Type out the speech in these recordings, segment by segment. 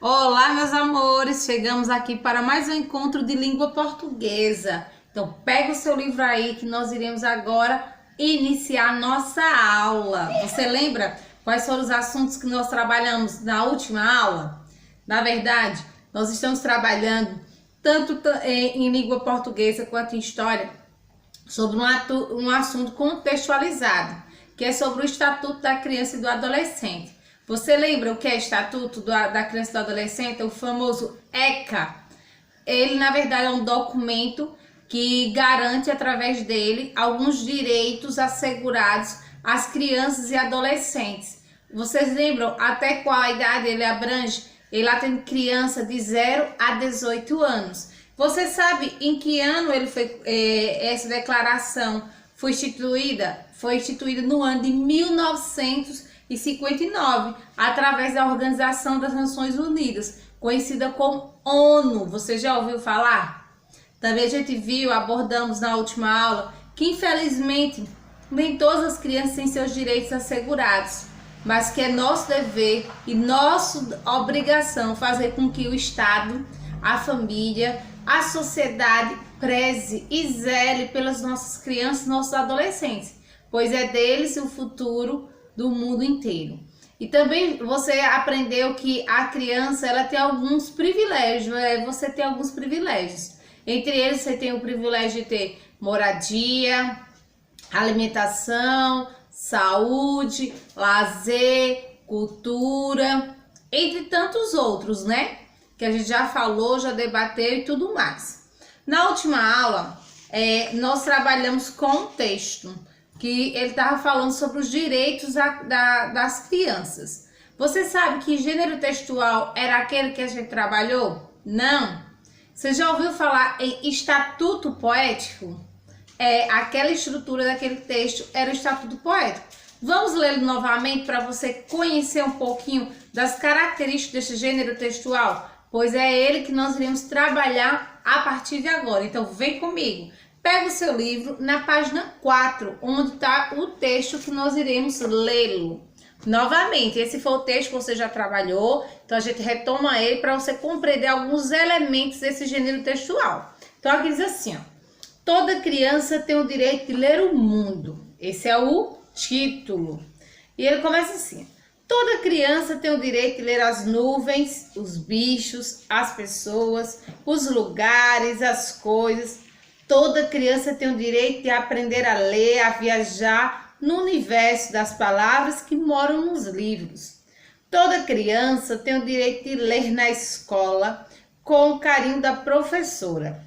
Olá, meus amores! Chegamos aqui para mais um encontro de língua portuguesa. Então, pega o seu livro aí que nós iremos agora iniciar nossa aula. Você lembra quais foram os assuntos que nós trabalhamos na última aula? Na verdade, nós estamos trabalhando tanto em língua portuguesa quanto em história sobre um assunto contextualizado, que é sobre o Estatuto da Criança e do Adolescente. Você lembra o que é Estatuto da Criança e do Adolescente? O famoso ECA. Ele, na verdade, é um documento que garante, através dele, alguns direitos assegurados às crianças e adolescentes. Vocês lembram até qual a idade ele abrange? Ele atende criança de 0 a 18 anos. Você sabe em que ano essa declaração foi instituída? Foi instituída no ano de 1959, através da Organização das Nações Unidas, conhecida como ONU. Você já ouviu falar? Também a gente abordamos na última aula, que infelizmente nem todas as crianças têm seus direitos assegurados, mas que é nosso dever e nossa obrigação fazer com que o Estado, a família, a sociedade preze e zele pelas nossas crianças e nossos adolescentes, pois é deles o futuro do mundo inteiro. E também você aprendeu que a criança ela tem alguns privilégios, você tem alguns privilégios. Entre eles você tem o privilégio de ter moradia, alimentação, saúde, lazer, cultura, entre tantos outros, né? Que a gente já falou, já debateu e tudo mais. Na última aula, nós trabalhamos com um texto que ele estava falando sobre os direitos das crianças. Você sabe que gênero textual era aquele que a gente trabalhou? Não. Você já ouviu falar em estatuto poético? Aquela estrutura daquele texto era o estatuto poético. Vamos lê-lo novamente para você conhecer um pouquinho das características desse gênero textual? Pois é ele que nós iremos trabalhar a partir de agora. Então vem comigo. Pega o seu livro na página 4, onde está o texto que nós iremos lê-lo. Novamente, esse foi o texto que você já trabalhou, então a gente retoma ele para você compreender alguns elementos desse gênero textual. Então aqui diz assim, ó: toda criança tem o direito de ler o mundo. Esse é o título. E ele começa assim: toda criança tem o direito de ler as nuvens, os bichos, as pessoas, os lugares, as coisas. Toda criança tem o direito de aprender a ler, a viajar no universo das palavras que moram nos livros. Toda criança tem o direito de ler na escola com o carinho da professora.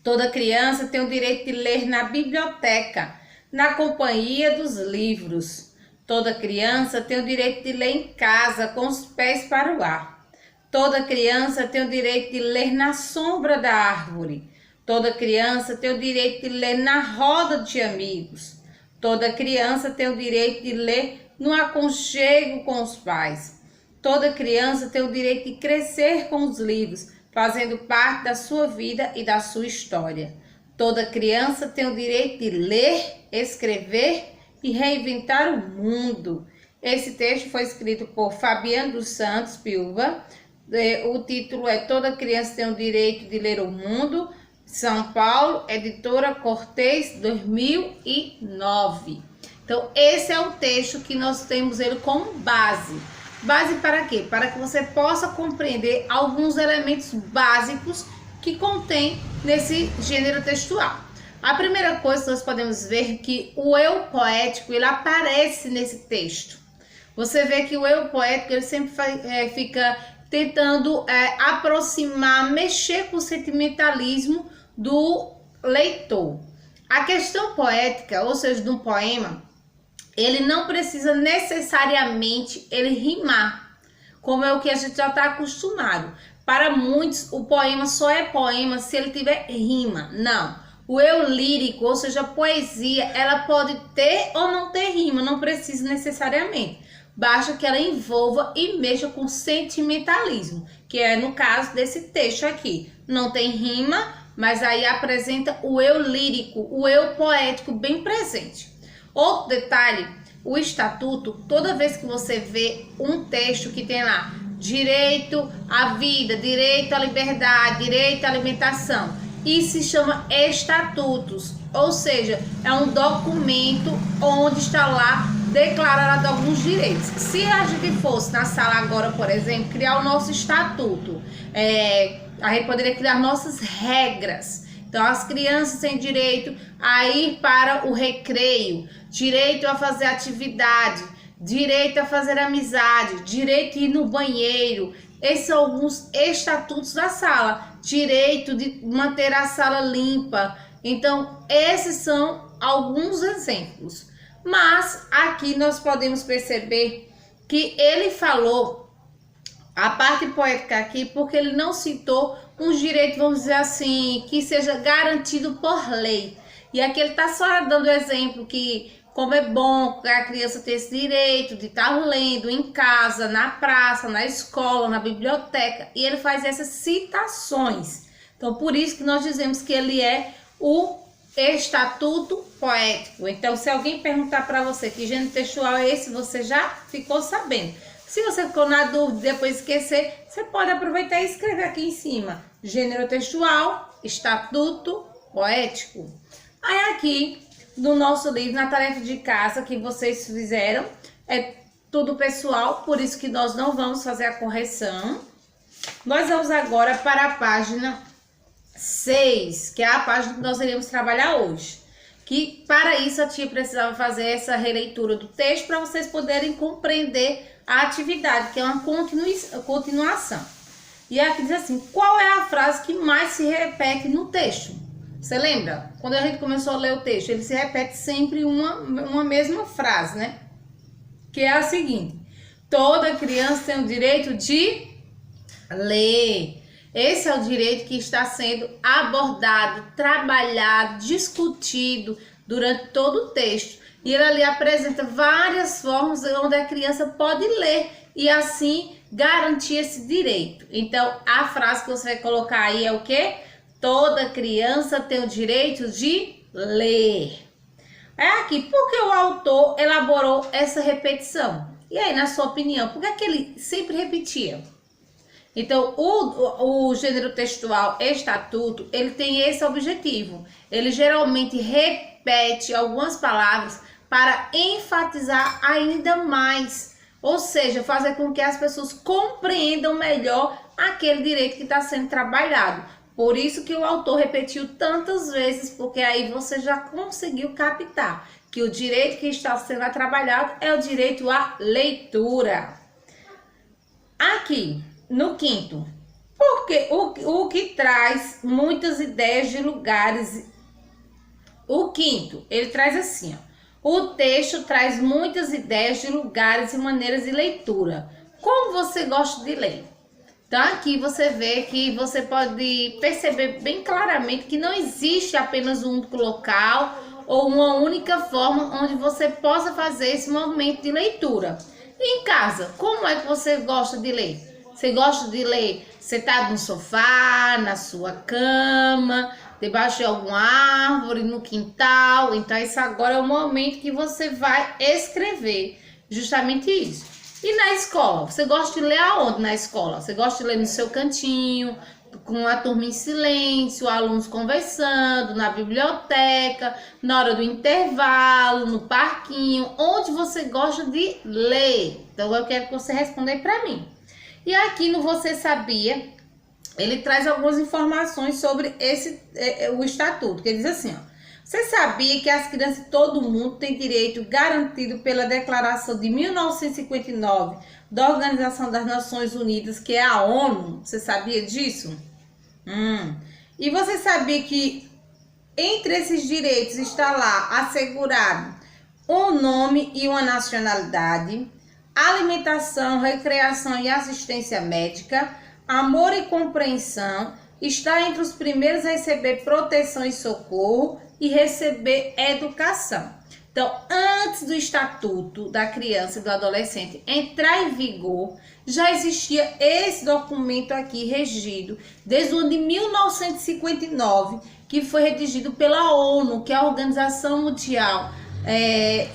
Toda criança tem o direito de ler na biblioteca, na companhia dos livros. Toda criança tem o direito de ler em casa, com os pés para o ar. Toda criança tem o direito de ler na sombra da árvore. Toda criança tem o direito de ler na roda de amigos. Toda criança tem o direito de ler no aconchego com os pais. Toda criança tem o direito de crescer com os livros, fazendo parte da sua vida e da sua história. Toda criança tem o direito de ler, escrever e reinventar o mundo. Esse texto foi escrito por Fabiano dos Santos Piuva. O título é Toda Criança tem o Direito de Ler o Mundo, São Paulo, editora Cortez, 2009. Então, esse é o texto que nós temos ele como base. Base para quê? Para que você possa compreender alguns elementos básicos que contém nesse gênero textual. A primeira coisa que nós podemos ver que o eu poético ele aparece nesse texto. Você vê que o eu poético ele sempre fica tentando aproximar, mexer com o sentimentalismo do leitor. A questão poética, ou seja, do poema, ele não precisa necessariamente ele rimar, como é o que a gente já está acostumado. Para muitos, o poema só é poema se ele tiver rima. Não. O eu lírico, ou seja, a poesia, ela pode ter ou não ter rima, não precisa necessariamente. Basta que ela envolva e mexa com sentimentalismo, que é no caso desse texto aqui. Não tem rima, mas aí apresenta o eu lírico, o eu poético bem presente. Outro detalhe, o estatuto, toda vez que você vê um texto que tem lá direito à vida, direito à liberdade, direito à alimentação. Isso se chama estatutos, ou seja, é um documento onde está lá declarado alguns direitos. Se a gente fosse na sala agora, por exemplo, criar o nosso estatuto, a gente poderia criar nossas regras. Então, as crianças têm direito a ir para o recreio, direito a fazer atividade, direito a fazer amizade, direito a ir no banheiro. Esses são alguns estatutos da sala. Direito de manter a sala limpa. Então, esses são alguns exemplos. Mas aqui nós podemos perceber que ele falou a parte poética aqui porque ele não citou um direito, vamos dizer assim, que seja garantido por lei. E aqui ele está só dando exemplo que como é bom que a criança ter esse direito de estar lendo em casa, na praça, na escola, na biblioteca. E ele faz essas citações. Então, por isso que nós dizemos que ele é o estatuto poético. Então, se alguém perguntar para você que gênero textual é esse, você já ficou sabendo. Se você ficou na dúvida e depois esquecer, você pode aproveitar e escrever aqui em cima. Gênero textual, estatuto poético. Aí aqui, no nosso livro, na tarefa de casa que vocês fizeram, é tudo pessoal, por isso que nós não vamos fazer a correção. Nós vamos agora para a página 6, que é a página que nós iremos trabalhar hoje. Que para isso a tia precisava fazer essa releitura do texto para vocês poderem compreender a atividade, que é uma continuação. E aqui diz assim, qual é a frase que mais se repete no texto? Você lembra? Quando a gente começou a ler o texto, ele se repete sempre uma mesma frase, né? Que é a seguinte: toda criança tem o direito de ler. Esse é o direito que está sendo abordado, trabalhado, discutido durante todo o texto. E ele ali apresenta várias formas onde a criança pode ler e assim garantir esse direito. Então, a frase que você vai colocar aí é o quê? Toda criança tem o direito de ler. É aqui, por que o autor elaborou essa repetição? E aí, na sua opinião, por que é que ele sempre repetia? Então, o gênero textual estatuto, ele tem esse objetivo. Ele geralmente repete algumas palavras para enfatizar ainda mais. Ou seja, fazer com que as pessoas compreendam melhor aquele direito que está sendo trabalhado. Por isso que o autor repetiu tantas vezes, porque aí você já conseguiu captar que o direito que está sendo trabalhado é o direito à leitura. Aqui, no quinto, porque o que traz muitas ideias de lugares. O quinto, ele traz assim, ó. O texto traz muitas ideias de lugares e maneiras de leitura. Como você gosta de ler? Então aqui você vê que você pode perceber bem claramente que não existe apenas um único local ou uma única forma onde você possa fazer esse movimento de leitura. Em casa, como é que você gosta de ler? Você gosta de ler sentado no sofá, na sua cama, debaixo de alguma árvore, no quintal? Então esse agora é o momento que você vai escrever justamente isso. E na escola? Você gosta de ler aonde na escola? Você gosta de ler no seu cantinho, com a turma em silêncio, alunos conversando, na biblioteca, na hora do intervalo, no parquinho, onde você gosta de ler? Então eu quero que você responda aí para mim. E aqui no Você Sabia, ele traz algumas informações sobre o estatuto, que ele diz assim, ó. Você sabia que as crianças de todo mundo têm direito garantido pela Declaração de 1959 da Organização das Nações Unidas, que é a ONU? Você sabia disso? E você sabia que entre esses direitos está lá assegurado um nome e uma nacionalidade, alimentação, recreação e assistência médica, amor e compreensão, está entre os primeiros a receber proteção e socorro e receber educação. Então, antes do Estatuto da Criança e do Adolescente entrar em vigor, já existia esse documento aqui regido desde o ano de 1959, que foi redigido pela ONU, que é a Organização Mundial.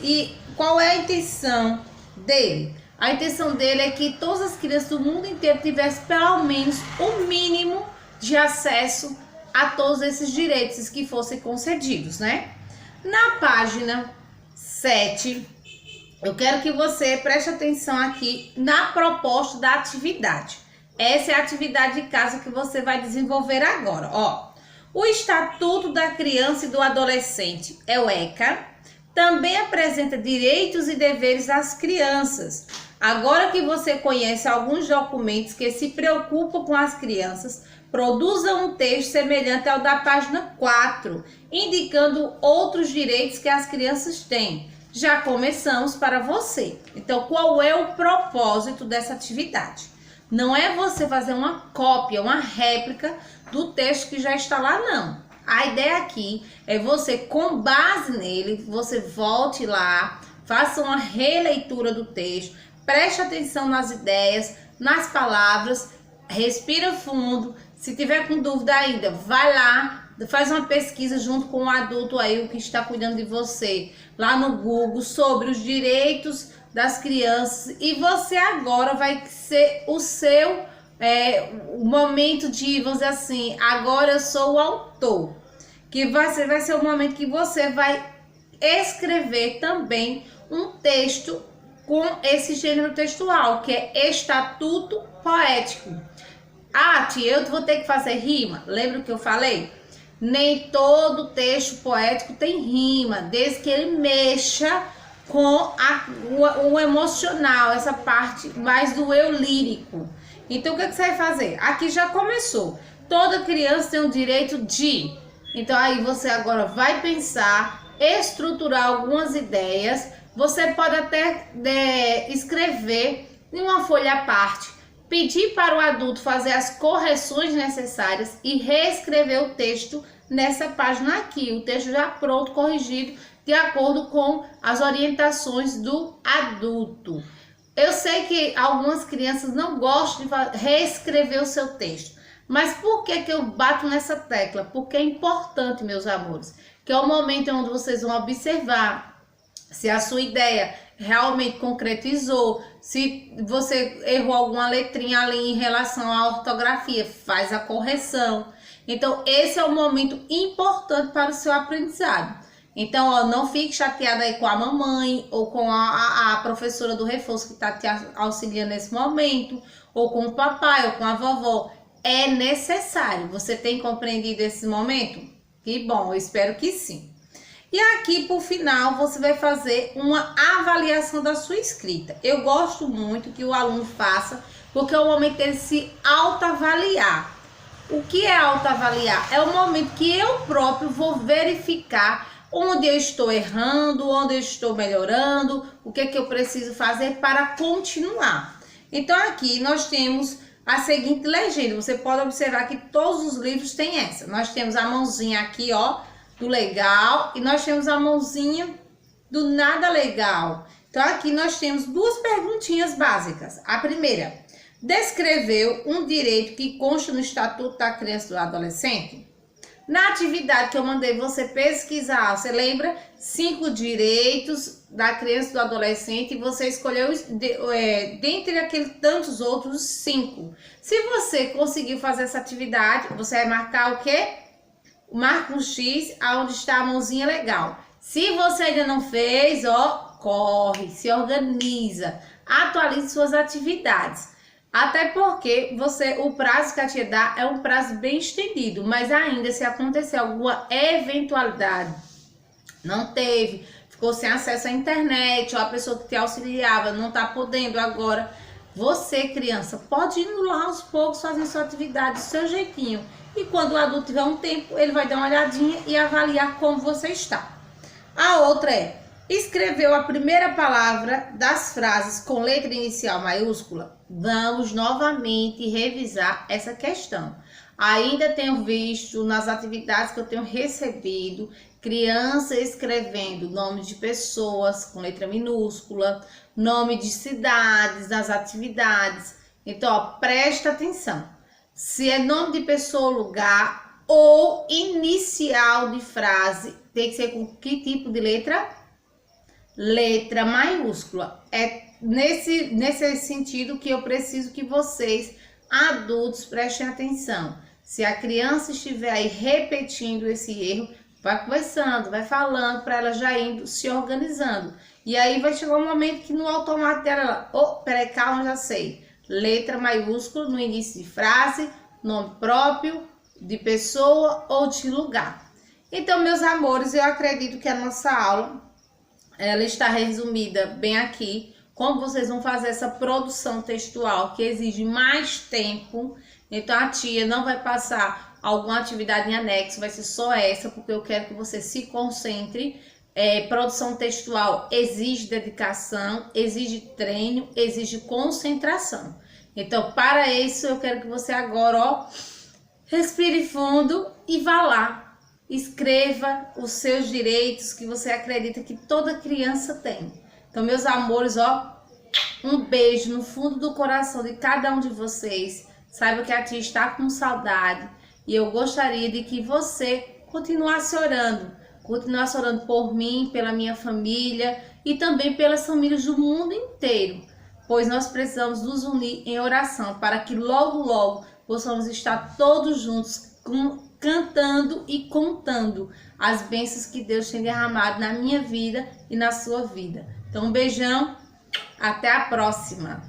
E qual é a intenção dele? A intenção dele é que todas as crianças do mundo inteiro tivessem pelo menos o mínimo de acesso a todos esses direitos que fossem concedidos, né? Na página 7, eu quero que você preste atenção aqui na proposta da atividade. Essa é a atividade de casa que você vai desenvolver agora, ó. O Estatuto da Criança e do Adolescente, é o ECA, também apresenta direitos e deveres das crianças. Agora que você conhece alguns documentos que se preocupam com as crianças, produza um texto semelhante ao da página 4, indicando outros direitos que as crianças têm. Já começamos para você. Então, qual é o propósito dessa atividade? Não é você fazer uma cópia, uma réplica do texto que já está lá, não. A ideia aqui é você, com base nele, você volte lá, faça uma releitura do texto, preste atenção nas ideias, nas palavras, respira fundo. Se tiver com dúvida ainda, vai lá, faz uma pesquisa junto com o adulto aí, o que está cuidando de você, lá no Google, sobre os direitos das crianças. E você agora vai ser o seu o momento de, vamos dizer assim, agora eu sou o autor. Que vai ser o momento que você vai escrever também um texto com esse gênero textual, que é estatuto poético. Ah, tia, eu vou ter que fazer rima? Lembra o que eu falei? Nem todo texto poético tem rima, desde que ele mexa com o emocional, essa parte mais do eu lírico. Então, o que você vai fazer? Aqui já começou. Toda criança tem o direito de... Então, aí você agora vai pensar, estruturar algumas ideias. Você pode até escrever em uma folha à parte, pedir para o adulto fazer as correções necessárias e reescrever o texto nessa página aqui. O texto já pronto, corrigido, de acordo com as orientações do adulto. Eu sei que algumas crianças não gostam de reescrever o seu texto. Mas por que eu bato nessa tecla? Porque é importante, meus amores, que é o momento onde vocês vão observar se a sua ideia realmente concretizou, se você errou alguma letrinha ali em relação à ortografia, faz a correção. Então, esse é o momento importante para o seu aprendizado. Então, ó, não fique chateada aí com a mamãe ou com a professora do reforço que está te auxiliando nesse momento, ou com o papai ou com a vovó. É necessário. Você tem compreendido esse momento? Que bom, eu espero que sim. E aqui, por final, você vai fazer uma avaliação da sua escrita. Eu gosto muito que o aluno faça, porque é o momento dele se autoavaliar. O que é autoavaliar? É o momento que eu próprio vou verificar onde eu estou errando, onde eu estou melhorando, o que é que eu preciso fazer para continuar. Então, aqui nós temos a seguinte legenda. Você pode observar que todos os livros têm essa. Nós temos a mãozinha aqui, ó, do legal, e nós temos a mãozinha do nada legal. Então, aqui nós temos duas perguntinhas básicas. A primeira, descreveu um direito que consta no Estatuto da Criança e do Adolescente? Na atividade que eu mandei você pesquisar, você lembra? 5 direitos da criança e do adolescente, e você escolheu, dentre aqueles tantos outros, 5. Se você conseguiu fazer essa atividade, você vai marcar o quê? Marca um X, onde está a mãozinha legal. Se você ainda não fez, ó, corre, se organiza, atualize suas atividades. Até porque o prazo que a tia dá é um prazo bem estendido, mas ainda se acontecer alguma eventualidade, não teve, ficou sem acesso à internet, ou a pessoa que te auxiliava não está podendo agora, você, criança, pode ir lá aos poucos fazendo sua atividade do seu jeitinho. E quando o adulto tiver um tempo, ele vai dar uma olhadinha e avaliar como você está. A outra é, escreveu a primeira palavra das frases com letra inicial maiúscula? Vamos novamente revisar essa questão. Ainda tenho visto nas atividades que eu tenho recebido, criança escrevendo nome de pessoas com letra minúscula, nome de cidades nas atividades. Então, ó, presta atenção. Se é nome de pessoa ou lugar ou inicial de frase, tem que ser com que tipo de letra? Letra maiúscula. É nesse sentido que eu preciso que vocês, adultos, prestem atenção. Se a criança estiver aí repetindo esse erro, vai conversando, vai falando para ela já indo se organizando. E aí vai chegar um momento que no automático dela, peraí, calma, já sei. Letra maiúscula no início de frase, nome próprio, de pessoa ou de lugar. Então, meus amores, eu acredito que a nossa aula, ela está resumida bem aqui. Como vocês vão fazer essa produção textual que exige mais tempo. Então, a tia não vai passar alguma atividade em anexo, vai ser só essa, porque eu quero que você se concentre. Produção textual exige dedicação, exige treino, exige concentração. Então, para isso, eu quero que você agora, respire fundo e vá lá. Escreva os seus direitos que você acredita que toda criança tem. Então, meus amores, um beijo no fundo do coração de cada um de vocês. Saiba que a tia está com saudade e eu gostaria de que você continuasse orando por mim, pela minha família e também pelas famílias do mundo inteiro, pois nós precisamos nos unir em oração para que logo, logo possamos estar todos juntos cantando e contando as bênçãos que Deus tem derramado na minha vida e na sua vida. Então, um beijão, até a próxima!